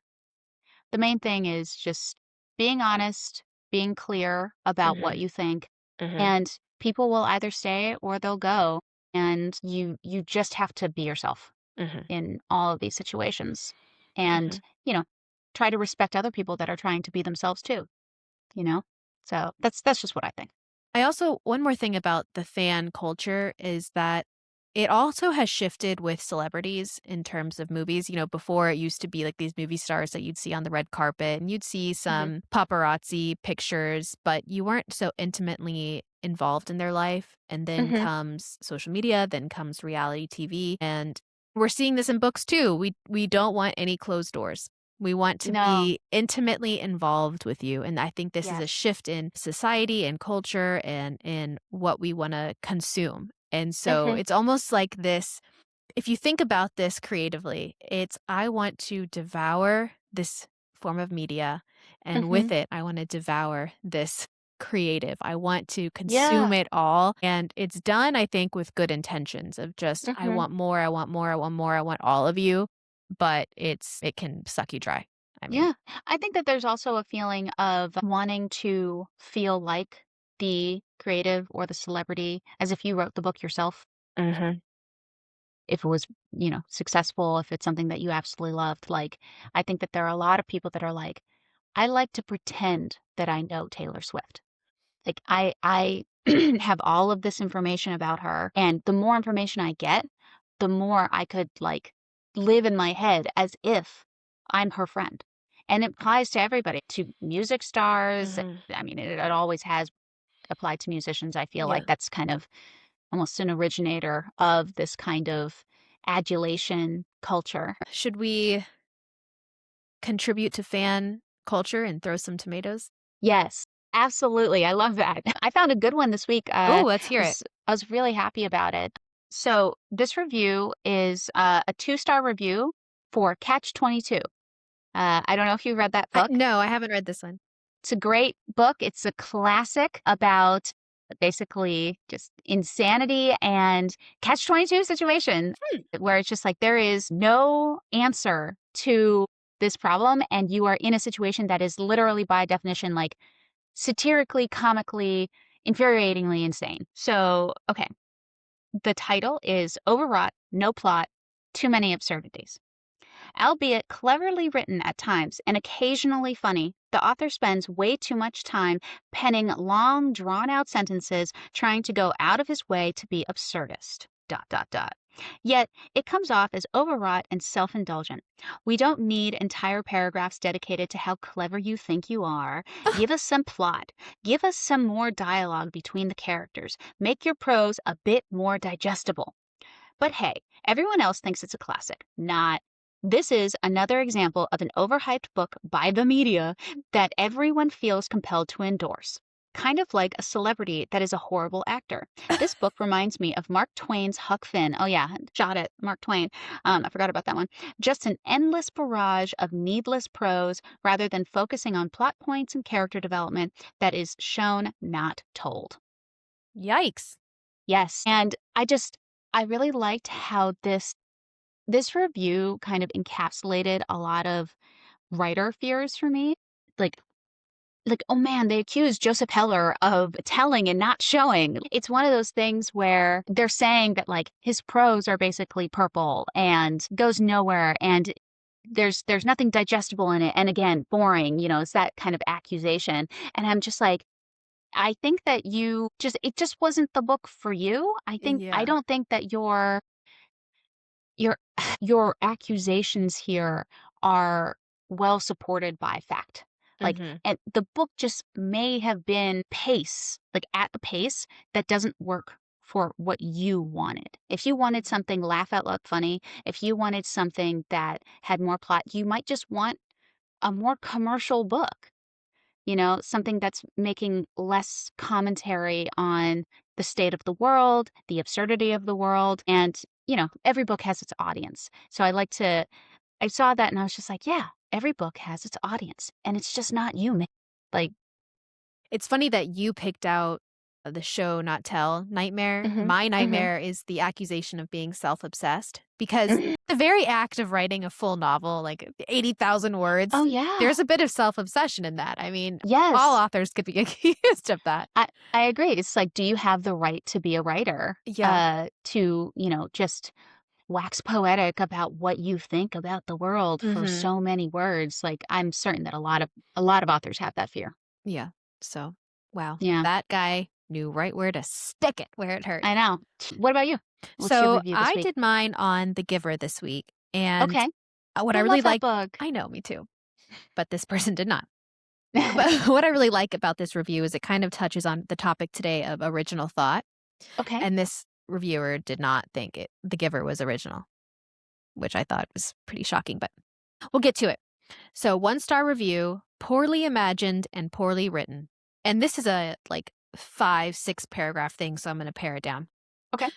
main thing is just being honest, being clear about what Mhm, you think, mhm, and people will either stay or they'll go, and you just have to be yourself mhm, in all of these situations. And, mhm. try to respect other people that are trying to be themselves too, you know? So that's just what I think. I also one more thing about the fan culture is that it also has shifted with celebrities in terms of movies. You know, before it used to be like these movie stars that you'd see on the red carpet and you'd see Mhm. some paparazzi pictures, but you weren't so intimately involved in their life. And then Mhm. comes social media, then comes reality TV. And we're seeing this in books too. We don't want any closed doors. We want to No. be intimately involved with you, and I think this is a Yes. shift in society and culture and in what we wanna consume, and so Mhm. it's almost like this if you think about this creatively, it's I want to devour this form of media, and with Mhm. it, I wanna devour this creative. I want to consume Yeah. it all, and it's done, I think, with good intentions of just, I Mhm. want more, I want more, I want more, I want all of you, but it can suck you dry. I mean Yeah. I think that there's also a feeling of wanting to feel like the creative or the celebrity as if you wrote the book yourself. Mhm. If it was, successful, if it's something that you absolutely loved. Like, I think that there are a lot of people that are like, I like to pretend that I know Taylor Swift. Like I have all of this information about her, and the more information I get, the more I could like live in my head as if I'm her friend. And it applies to everybody, to music stars. Mhm. I mean, it always has applied to musicians. I feel Yeah. like that's kind of almost an originator of this kind of adulation culture. Should we contribute to fan culture and throw some tomatoes? Yes, absolutely. I love that. I found a good one this week. Oh, let's hear it. I was really happy about it. So this review is a 2-star review for Catch 22. I don't know if you read that I book. no, I haven't read this one. It's a great book. It's a classic about basically just insanity and catch 22 situation Hmm. where it's just like there is no answer to this problem and you are in a situation that is literally by definition like satirically, comically, infuriatingly insane. So, okay, the title is Overwrought, No Plot, Too Many Absurdities. Albeit cleverly written at times and occasionally funny, the author spends way too much time penning long, drawn out sentences trying to go out of his way to be absurdist. Dot, dot, dot. Yet, it comes off as overwrought and self indulgent. We don't need entire paragraphs dedicated to how clever you think you are. Give us some plot. Give us some more dialogue between the characters. Make your prose a bit more digestible. But hey, everyone else thinks it's a classic. Not. This is another example of an overhyped book by the media that everyone feels compelled to endorse. Kind of like a celebrity that is a horrible actor. This book reminds me of Mark Twain's Huck Finn. Oh, yeah, shot at Mark Twain. I forgot about that one. Just an endless barrage of needless prose rather than focusing on plot points and character development that is shown, not told. Yikes. Yes. And I really liked how this review kind of encapsulated a lot of writer fears for me. Like oh man, they accused Joseph Heller of telling and not showing. It's one of those things where they're saying that like his prose are basically purple and goes nowhere and there's nothing digestible in it and again boring, it's that kind of accusation. And I'm just like I think that it just wasn't the book for you. I Yeah. don't think that your your accusations here are well supported by fact. Like, Mhm. and the book just may have been like at the pace that doesn't work for what you wanted. If you wanted something laugh out loud funny, if you wanted something that had more plot, you might just want a more commercial book, something that's making less commentary on the state of the world, the absurdity of the world. And, every book has its audience. So I saw that and I was just like, yeah, every book has its audience. And it's just not you, man. Like, It's funny that you picked out the show Not Tell nightmare. hmm My hmm nightmare is the accusation of being self-obsessed because the very act of writing a full novel, like 80,000 oh, words, yeah. there's a bit of self-obsession in that. I mean, all Yes. authors could be accused of that. I agree. It's like, do you have the right to be a writer? Yeah. To, just wax poetic about what you think about the world for Mhm. so many words. Like I'm certain that a lot of authors have that fear. Yeah. So, wow, Yeah, that guy knew right where to stick it where it I hurts. know. What about you? What's your So, review this I week? did mine on The Giver this week, and, Okay. what I I really love that like book. I know, me too, but this person did not. But what I really like about this review is it kind of touches on the topic today of original thought, Okay. and this reviewer did not think The Giver was original, which I thought was pretty shocking, but we'll get to it. So, 1-star review, poorly imagined and poorly written. And this is a like 5, 6 paragraph thing, so I'm going to pare it down. Okay.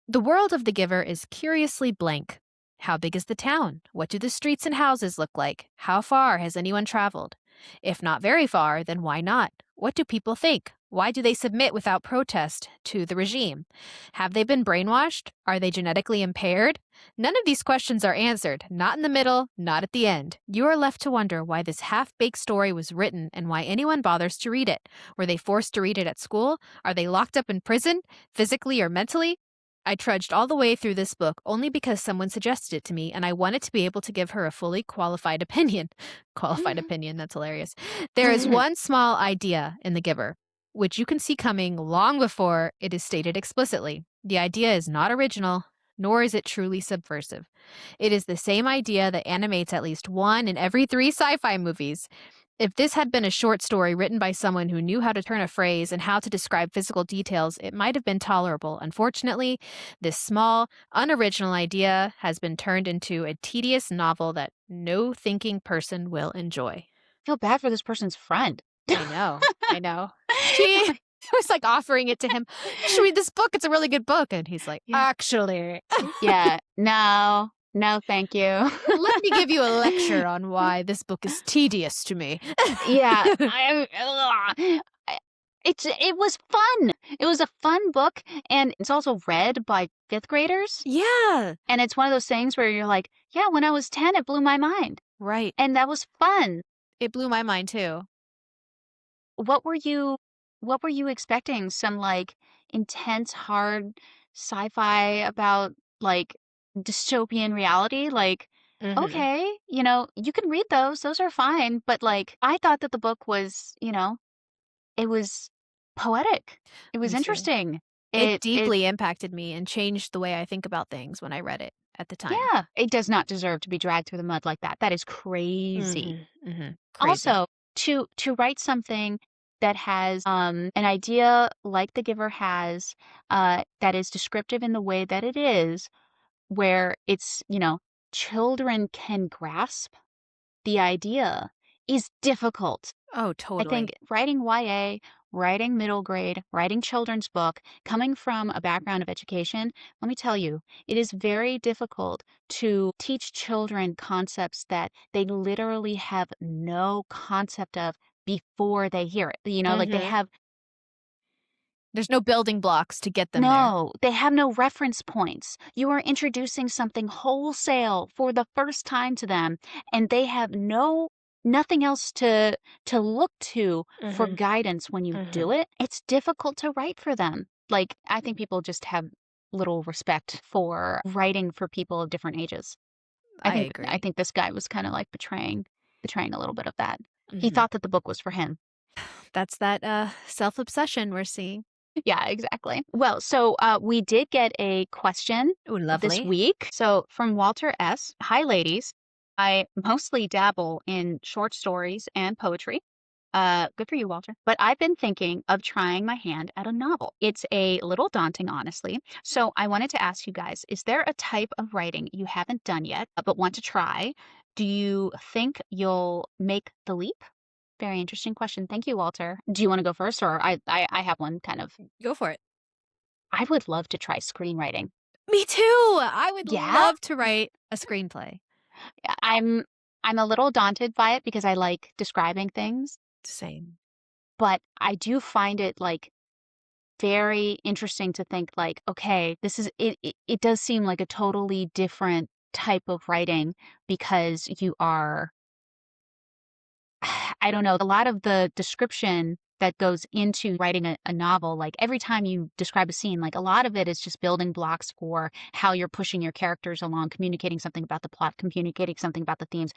The world of the giver is curiously blank. How big is the town? What do the streets and houses look like? How far has anyone traveled? If not very far, then why not? What do people think? Why do they submit without protest to the regime? Have they been brainwashed? Are they genetically impaired? None of these questions are answered, not in the middle, not at the end. You are left to wonder why this half baked story was written and why anyone bothers to read it. Were they forced to read it at school? Are they locked up in prison, physically or mentally? I trudged all the way through this book only because someone suggested it to me, and I wanted to be able to give her a fully qualified opinion. Qualified opinion, that's hilarious. There is one small idea in The Giver, which you can see coming long before it is stated explicitly. The idea is not original, nor is it truly subversive. It is the same idea that animates at least one in every 3 sci fi movies. If this had been a short story written by someone who knew how to turn a phrase and how to describe physical details, it might have been tolerable. Unfortunately, this small, unoriginal idea has been turned into a tedious novel that no thinking person will enjoy. Feel bad for this person's friend. I know. I know. She was like offering it to him. You should read this book. It's a really good book. And he's like, Yeah. actually, Yeah. No. No, thank you. let me give you a lecture on why this book is tedious to me. Yeah. It was fun. It was a fun book, and it's also read by 5th graders. Yeah. And it's one of those things where you're like, yeah, when I was 10, it blew my mind. Right. And that was fun. It blew my mind too. What were you what were you expecting? Some like intense, hard sci-fi about like dystopian reality? Like, Mhm. okay, you can read those. Those are fine. But like I thought that the book was, it was poetic. It was Me too. interesting. It It deeply impacted me and changed the way I think about things when I read it at the time. Yeah, it does not deserve to be dragged through the mud like that. That is crazy. Mhm. Mhm. Crazy. Also, to write something that has an idea like the giver has, that is descriptive in the way that it is, where it's, children can grasp the idea is difficult. Oh, I think totally. writing YA, writing middle grade, writing children's book, coming from a background of education, let me tell you, it is very difficult to teach children concepts that they literally have no concept of before they hear it. Like Mhm. There's no building blocks to get them there. they have no reference points. You are introducing something wholesale for the first time to them, and they have nothing else to look to for Mhm. guidance when you do Mhm. it. It's difficult to write for them. Like, I think people just have little respect for writing for people of different ages. I I think I agree. think this guy was kind of like betraying a little bit of that. He Mhm. thought that the book was for him. That's that self-obsession we're seeing. Yeah, exactly. Well, so we did get a question Ooh, this lovely. week. So from Walter S. Hi, ladies. I mostly dabble in short stories and poetry. Good for you, Walter. But I've been thinking of trying my hand at a novel. It's a little daunting, honestly. So I wanted to ask you guys, is there a type of writing you haven't done yet, but want to try? Do you think you'll make the leap? Very interesting question. Thank you, Walter. Do you want to go first, or I have one kind of. Go for it. I would love to try screenwriting. Me too. I would Yeah? love to write a screenplay. I'm a little daunted by it because I like describing things, Same. but I do find it like very interesting to think like, okay, this is it does seem like a totally different type of writing because you are I don't know, a lot of the description that goes into writing a novel, like every time you describe a scene, like a lot of it is just building blocks for how you're pushing your characters along, communicating something about the plot, communicating something about the themes.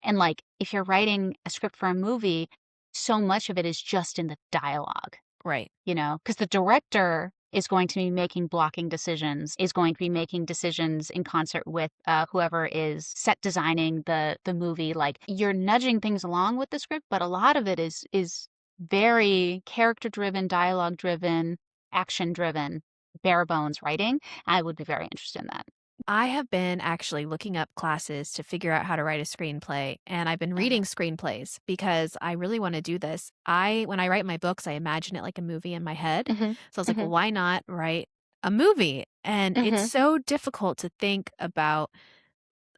And like if you're writing a script for a movie, so much of it is just in the dialogue, Right. because the director is going to be making blocking decisions, is going to be making decisions in concert with whoever is set designing the movie. Like you're nudging things along with the script, but a lot of it is very character driven, dialogue driven, action driven, bare bones writing. I would be very interested in that. I have been actually looking up classes to figure out how to write a screenplay, and I've been reading Okay. screenplays because I really want to do this. When I write my books, I imagine it like a movie in my head. Mhm. So I was like, well, Mhm. why not write a movie? And it's Mhm. so difficult to think about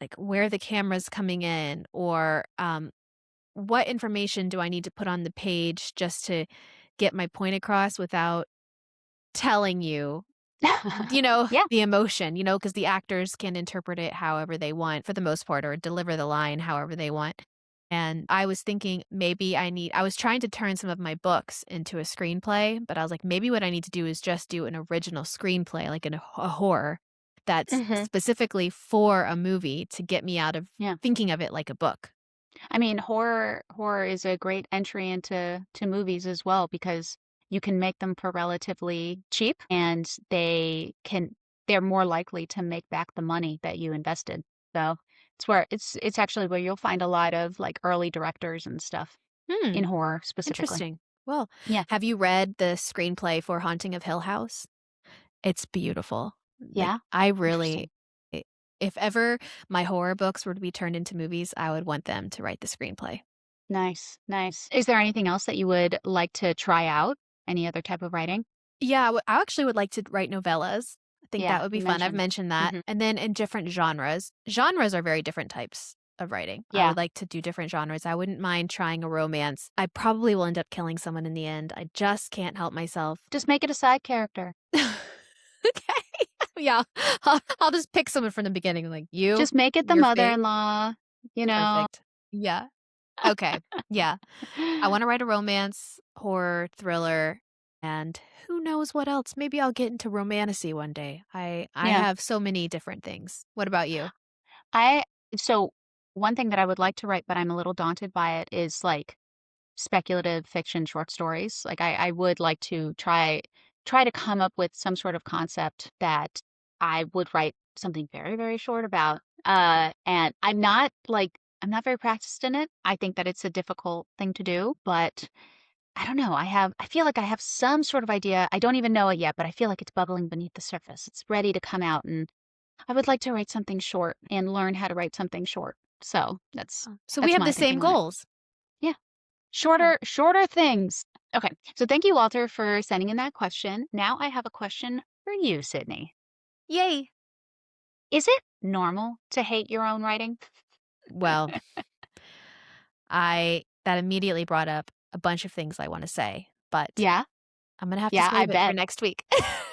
like where the camera's coming in or what information do I need to put on the page just to get my point across without telling you Yeah. the emotion, because the actors can interpret it however they want for the most part or deliver the line however they want. And I was thinking maybe I was trying to turn some of my books into a screenplay, but I was like, maybe what I need to do is just do an original screenplay, like a horror that's Mhm. specifically for a movie to get me out of Yeah. thinking of it like a book. I mean, horror is a great entry into movies as well because you can make them for relatively cheap and they're more likely to make back the money that you invested. So it's actually where you'll find a lot of like early directors and stuff Hmm, in horror specifically. interesting. Well, Yeah. have you read the screenplay for Haunting of Hill House? It's beautiful. Like, Yeah. I really Interesting. I if ever my horror books were to be turned into movies, I would want them to write the screenplay. Nice. Nice. Is there anything else that you would like to try out? Any other type of writing? Yeah, I actually would like to write novellas. I think Yeah, that would be you fun. I've mentioned. mentioned that. Mhm. And then in different genres. Genres are very different types of writing. I Yeah. would like to do different genres. I wouldn't mind trying a romance. I probably will end up killing someone in the end. I just can't help myself. Just make it a side character. Okay. Yeah. I'll just pick someone from the beginning, like, Just make it the your fate. mother-in-law, you know? Perfect. Yeah. Okay. Yeah. I wanna write a romance, horror, thriller, and who knows what else? Maybe I'll get into romantasy one day. I Yeah. have so many different things. What about you? I so one thing that I would like to write, but I'm a little daunted by it, is, like, speculative fiction short stories. Like, I would like to try to come up with some sort of concept that I would write something very, very short about. And I'm not very practiced in it. I think that it's a difficult thing to do, but I don't know. I feel like I have some sort of idea. I don't even know it yet, but I feel like it's bubbling beneath the surface. It's ready to come out, and I would like to write something short and learn how to write something short. So, Oh, so we that's have my the same thinking on it. goals. Yeah. Yeah. Shorter things. Okay. So thank you, Walter, for sending in that question. Now I have a question for you, Sydney. Yay. Is it normal to hate your own writing? Well, I that immediately brought up a bunch of things I wanna say, but Yeah. I'm gonna have to Yeah, I save it for bet. next week.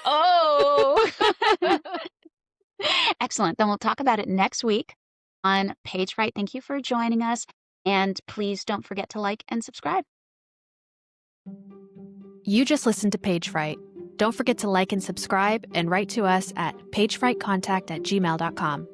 Oh, excellent. Then we'll talk about it next week on Page Right. Thank you for joining us. And please don't forget to like and subscribe. You just listened to Page Fright. Don't forget to like and subscribe and write to us at pagefrightcontact@gmail.com.